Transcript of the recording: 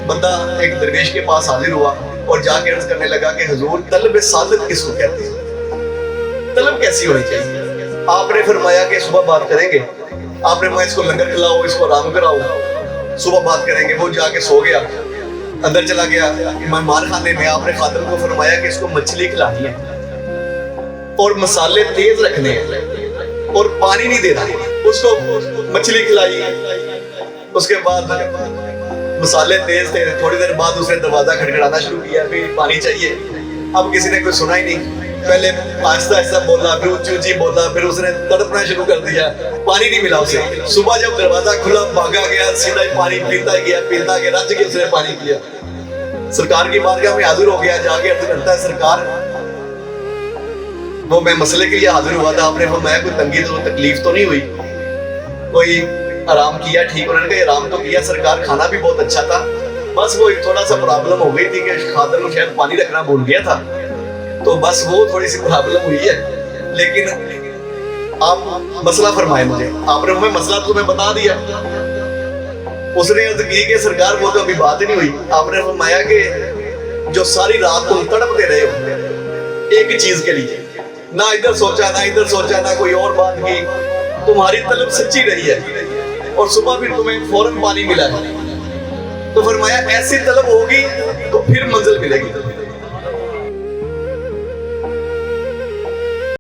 بندہ ایک درویش کے پاس حاضر ہوا اور جا کے عرض کرنے لگا کہ حضور طلب صادق کس کو کہتے ہیں؟ طلب کیسی ہونی چاہیے؟ آپ نے فرمایا کہ صبح بات کریں گے. آپ نے فرمایا اس کو لنگر کھلاؤ، اس کو آرام کراؤ، صبح بات کریں گے. وہ جا کے سو گیا، اندر چلا گیا مہمان خانے میں. آپ نے خادم کو فرمایا کہ اس کو مچھلی کھلانی ہے اور مسالے تیز رکھنے ہیں اور پانی نہیں دینا. اس کو مچھلی کھلائی، اس کے بعد مسالے تیز تھے. تھوڑی دیر بعد اس نے دروازہ کھٹکھٹانا شروع کیا کہ پانی چاہیے. اب کسی نے کوئی سنا ہی نہیں. پہلے آہستہ آہستہ بولا، پھر اونچی اونچی بولا، پھر اس نے تڑپنا شروع کر دیا. پانی نہیں ملا اسے. صبح جب دروازہ کھلا بھاگا گیا، سیدھا ہی پانی پیتا گیا، رج کے اس نے پانی پیا. سرکار کی بارگاہ میں حاضر ہو گیا، جا کے عرض کرتا ہے سرکار وہ میں مسئلے کے لیے حاضر ہوا تھا. آپ نے فرمایا کوئی تنگی تو تکلیف تو نہیں ہوئی؟ کوئی آرام کیا؟ ٹھیک. انہوں نے کہا آرام تو کیا سرکار، کھانا بھی بہت اچھا تھا، بس وہ تھوڑا سا پرابلم ہو گئی تھی کہ خادم شاید پانی رکھنا بھول گیا تھا، تو بس وہ تھوڑی سی پرابلم ہوئی ہے. لیکن آپ مسئلہ فرمائے مجھے. آپ نے ہمیں مسئلہ تو میں بتا دیا. اس نے عرض کی کہ سرکار وہ تو ابھی بات ہی نہیں ہوئی. آپ نے فرمایا کہ جو ساری رات تم تڑپتے رہے ہو ایک چیز کے لیے، نہ ادھر سوچا نہ ادھر سوچا، نہ کوئی اور بات کی، تمہاری طلب سچی رہی ہے اور صبح پھر تمہیں فوراً پانی ملا ہے، تو فرمایا ایسی طلب ہوگی تو پھر منزل ملے گی.